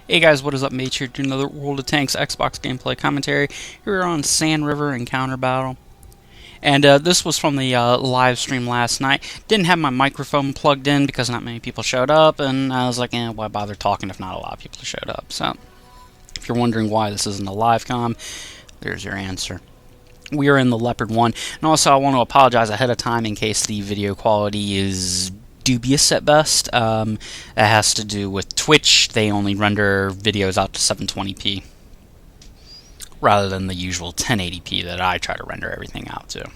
Hey guys, what is up, mates? Here to another World of Tanks Xbox gameplay commentary. Here on Sand River Encounter Battle. And this was from the live stream last night. Didn't have my microphone plugged in because not many people showed up, and I was like, why bother talking if not a lot of people showed up? So, if you're wondering why this isn't a live com, there's your answer. We are in the Leopard 1, and also I want to apologize ahead of time in case the video quality is dubious at best. That has to do with Twitch. They only render videos out to 720p rather than the usual 1080p that I try to render everything out to.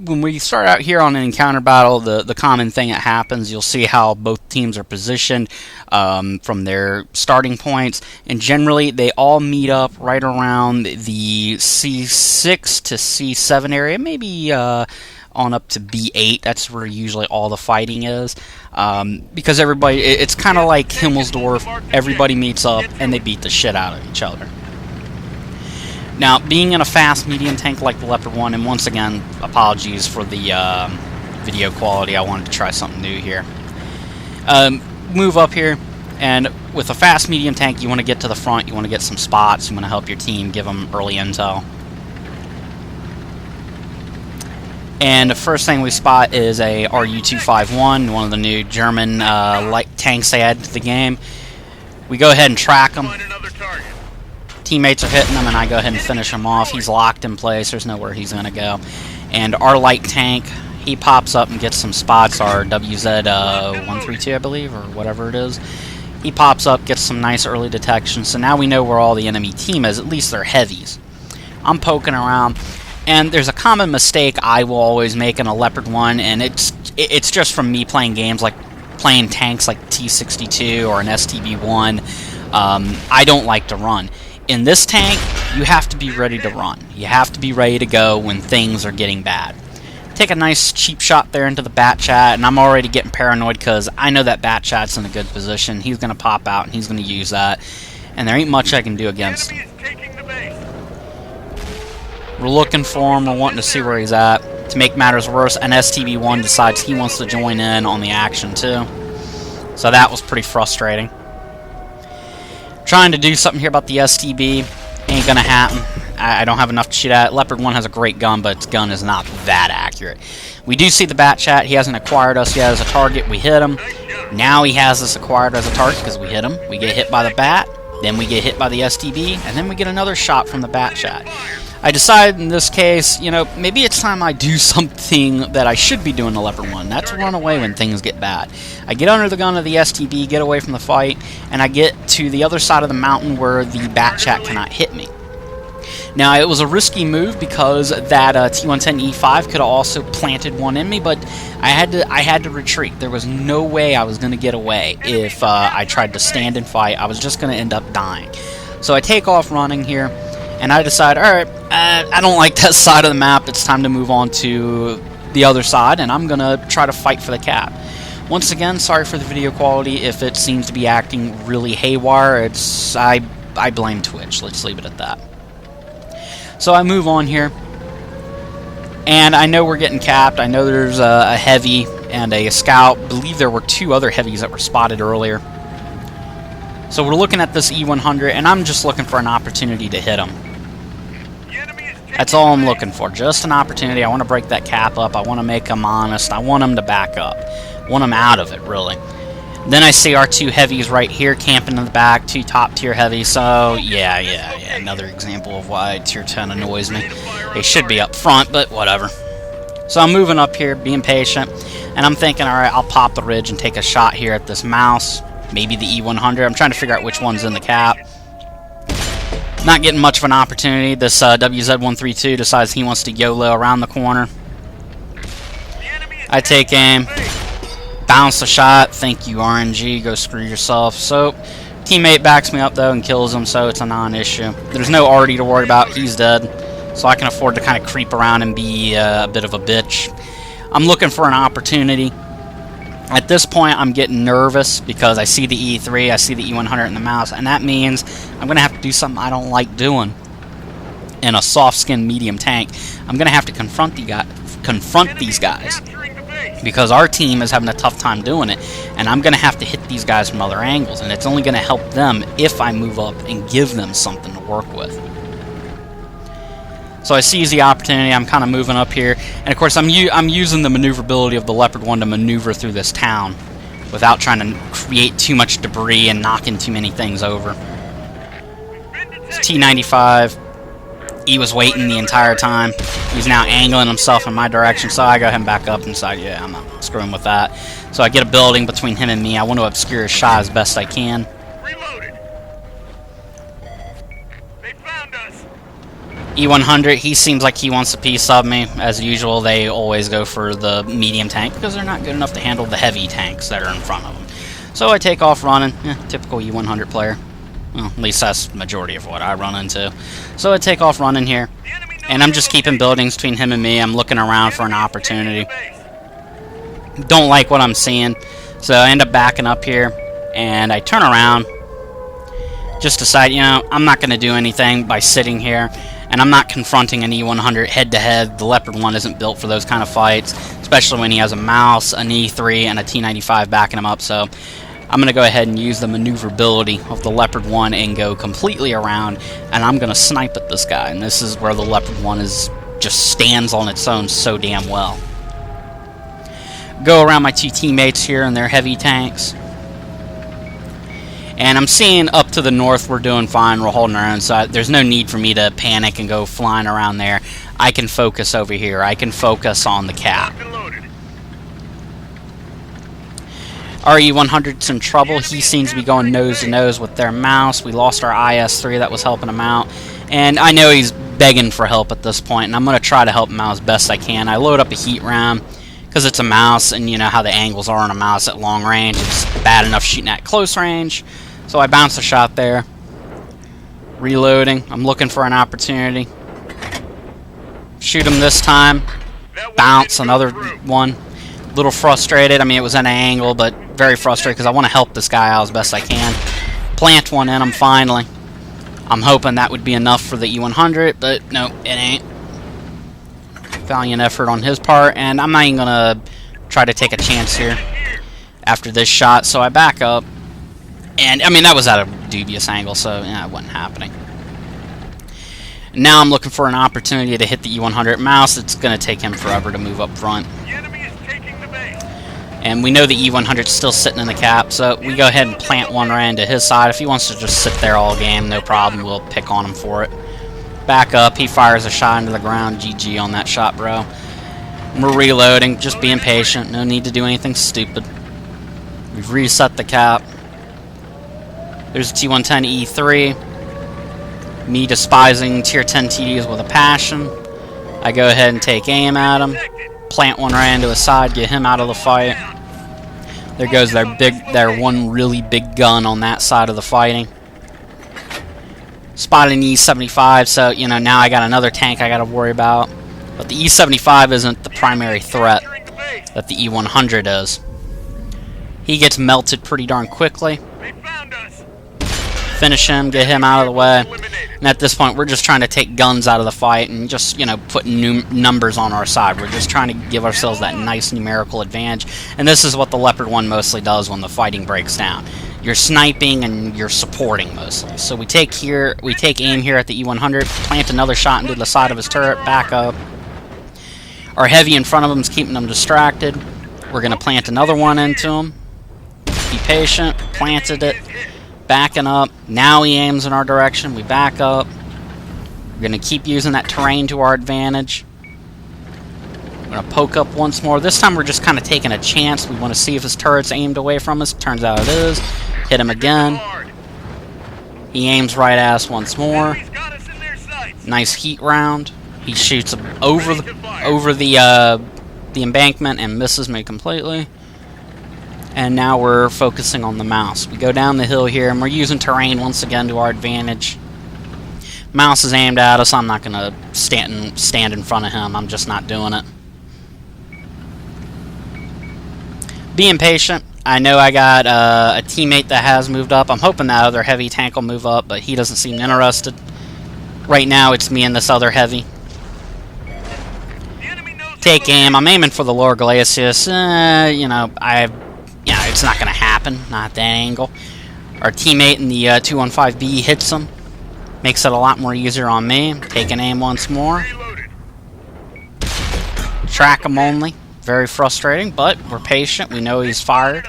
When we start out here on an encounter battle, the common thing that happens, you'll see how both teams are positioned from their starting points, and generally they all meet up right around the C6 to C7 area, maybe on up to B8. That's where usually all the fighting is, because everybody, it's kind of like Himmelsdorf. Everybody meets up and they beat the shit out of each other. Now, being in a fast medium tank like the Leopard 1, and once again, apologies for the video quality, I wanted to try something new here. Move up here, and with a fast medium tank, you want to get to the front, you want to get some spots, you want to help your team, give them early intel. And the first thing we spot is a RU-251, one of the new German light tanks they added to the game. We go ahead and track them. Teammates are hitting him, and I go ahead and finish him off. He's locked in place. There's nowhere he's going to go. And our light tank, he pops up and gets some spots. Our WZ-132, I believe, or whatever it is. He pops up, gets some nice early detection. So now we know where all the enemy team is. At least they're heavies. I'm poking around. And there's a common mistake I will always make in a Leopard 1, and it's just from me playing games like playing tanks like T-62 or an STB-1. I don't like to run. In this tank, you have to be ready to run. You have to be ready to go when things are getting bad. Take a nice cheap shot there into the bat chat, and I'm already getting paranoid because I know that bat chat's in a good position. He's going to pop out, and he's going to use that, and there ain't much I can do against him. We're looking for him, we're wanting to see where he's at. To make matters worse, an STB-1 decides he wants to join in on the action too. So that was pretty frustrating. Trying to do something here about the STB, ain't gonna happen. I don't have enough to shoot at. Leopard 1 has a great gun, but its gun is not that accurate. We do see the bat chat, he hasn't acquired us yet as a target, we hit him. Now he has us acquired as a target because we hit him. We get hit by the bat, then we get hit by the STB, and then we get another shot from the bat chat. I decided in this case, maybe it's time I do something that I should be doing in the Leopard 1. That's run away when things get bad. I get under the gun of the STB, get away from the fight, and I get to the other side of the mountain where the bat chat cannot hit me. Now, it was a risky move because that T-110E5 could have also planted one in me, but I had to retreat. There was no way I was going to get away if I tried to stand and fight. I was just going to end up dying. So I take off running here, and I decide, alright, I don't like that side of the map, it's time to move on to the other side, and I'm going to try to fight for the cap. Once again, sorry for the video quality if it seems to be acting really haywire. I blame Twitch, let's leave it at that. So I move on here, and I know we're getting capped. I know there's a heavy and a scout. I believe there were two other heavies that were spotted earlier. So we're looking at this E100, and I'm just looking for an opportunity to hit him. That's all I'm looking for, just an opportunity. I want to break that cap up. I want to make him honest. I want him to back up. I want him out of it, really. Then I see our two heavies right here camping in the back, two top-tier heavies. So, yeah, another example of why Tier 10 annoys me. They should be up front, but whatever. So I'm moving up here, being patient, and I'm thinking, alright, I'll pop the ridge and take a shot here at this mouse. Maybe the E100. I'm trying to figure out which one's in the cap. Not getting much of an opportunity. This WZ-132 decides he wants to YOLO around the corner. I take aim. Bounce the shot. Thank you, RNG. Go screw yourself. So, teammate backs me up, though, and kills him, so it's a non-issue. There's no RD to worry about. He's dead. So I can afford to kind of creep around and be a bit of a bitch. I'm looking for an opportunity. At this point, I'm getting nervous because I see the E3, I see the E100 in the mouse, and that means I'm going to have to do something I don't like doing in a soft-skinned medium tank. I'm going to have to confront these guys. because our team is having a tough time doing it, and I'm going to have to hit these guys from other angles, and it's only going to help them if I move up and give them something to work with. So I seize the opportunity. I'm kind of moving up here, and of course I'm using the maneuverability of the Leopard 1 to maneuver through this town without trying to create too much debris and knocking too many things over. It's T-95. He was waiting the entire time. He's now angling himself in my direction, so I go ahead and back up and decide, yeah, I'm not screwing with that. So I get a building between him and me. I want to obscure his shot as best I can. Reloaded. They found us. E-100, he seems like he wants a piece of me. As usual, they always go for the medium tank because they're not good enough to handle the heavy tanks that are in front of them. So I take off running. Typical E-100 player. Well, at least that's the majority of what I run into. So I take off running here, and I'm just keeping buildings between him and me. I'm looking around for an opportunity. Don't like what I'm seeing, so I end up backing up here, and I turn around. Just decide, you know, I'm not going to do anything by sitting here, and I'm not confronting an E-100 head-to-head. The Leopard 1 isn't built for those kind of fights, especially when he has a mouse, an E3, and a T-95 backing him up, so I'm going to go ahead and use the maneuverability of the Leopard 1 and go completely around, and I'm going to snipe at this guy. And this is where the Leopard 1 just stands on its own so damn well. Go around my two teammates here in their heavy tanks. And I'm seeing up to the north we're doing fine, we're holding our own, so there's no need for me to panic and go flying around there. I can focus over here. I can focus on the cap. Our E-100's in trouble. He seems to be going nose to nose with their mouse. We lost our IS-3 that was helping him out. And I know he's begging for help at this point, and I'm going to try to help him out as best I can. I load up a heat round because it's a mouse, and you know how the angles are on a mouse at long range. It's bad enough shooting at close range. So I bounce a shot there. Reloading. I'm looking for an opportunity. Shoot him this time. Bounce another one. Little frustrated. I mean, it was at an angle, but very frustrated because I want to help this guy out as best I can. Plant one in him finally. I'm hoping that would be enough for the E-100, but no, it ain't. Valiant effort on his part, and I'm not even going to try to take a chance here after this shot, so I back up. And, I mean, that was at a dubious angle, so yeah, it wasn't happening. Now I'm looking for an opportunity to hit the E-100 mouse. It's going to take him forever to move up front. And we know the E-100's still sitting in the cap, so we go ahead and plant one right into his side. If he wants to just sit there all game, no problem. We'll pick on him for it. Back up. He fires a shot into the ground. GG on that shot, bro. We're reloading. Just being patient. No need to do anything stupid. We've reset the cap. There's a T-110 E3. Me despising Tier 10 TDs with a passion. I go ahead and take aim at him. Plant one right into his side, get him out of the fight. There goes their one really big gun on that side of the fighting. Spotted an E-75, so you know now I got another tank I got to worry about. But the E-75 isn't the primary threat that the E-100 is. He gets melted pretty darn quickly. Finish him, get him out of the way. And at this point, we're just trying to take guns out of the fight and just, you know, put numbers on our side. We're just trying to give ourselves that nice numerical advantage. And this is what the Leopard 1 mostly does when the fighting breaks down. You're sniping and you're supporting mostly. So we take aim here at the E-100, plant another shot into the side of his turret, back up. Our heavy in front of him is keeping them distracted. We're going to plant another one into him. Be patient, planted it. Backing up. Now he aims in our direction. We back up. We're going to keep using that terrain to our advantage. We're going to poke up once more. This time we're just kind of taking a chance. We want to see if his turret's aimed away from us. Turns out it is. Hit him again. He aims right at us once more. Nice heat round. He shoots over the embankment and misses me completely. And now we're focusing on the mouse. We go down the hill here, and we're using terrain once again to our advantage. Mouse is aimed at us. I'm not going to stand in front of him. I'm just not doing it. Being patient. I know I got a teammate that has moved up. I'm hoping that other heavy tank will move up, but he doesn't seem interested. Right now, it's me and this other heavy. take aim. I'm aiming for the lower glacis. You know, it's not going to happen. Not at that angle. Our teammate in the 215B hits him. Makes it a lot more easier on me. Taking aim once more. Track him only. Very frustrating, but we're patient. We know he's fired.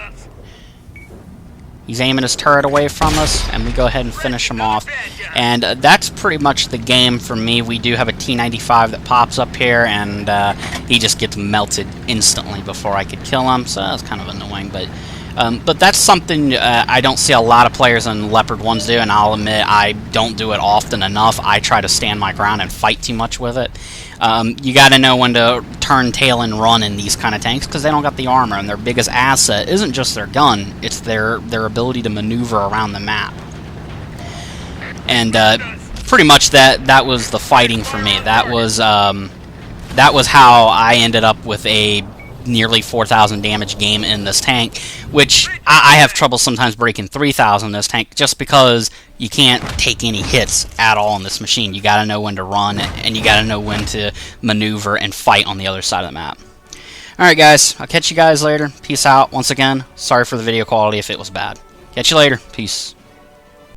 He's aiming his turret away from us, and we go ahead and finish him off. And that's pretty much the game for me. We do have a T-95 that pops up here, and he just gets melted instantly before I could kill him, so that's kind of annoying. But that's something I don't see a lot of players in Leopard 1s do, and I'll admit I don't do it often enough. I try to stand my ground and fight too much with it. You got to know when to turn tail and run in these kind of tanks, because they don't got the armor, and their biggest asset isn't just their gun, it's their ability to maneuver around the map. And pretty much that was the fighting for me. That was how I ended up with a nearly 4,000 damage game in this tank, which I have trouble sometimes breaking 3,000 in this tank, just because you can't take any hits at all in this machine. You gotta know when to run, and you gotta know when to maneuver and fight on the other side of the map. Alright guys, I'll catch you guys later. Peace out. Once again, sorry for the video quality if it was bad. Catch you later. Peace.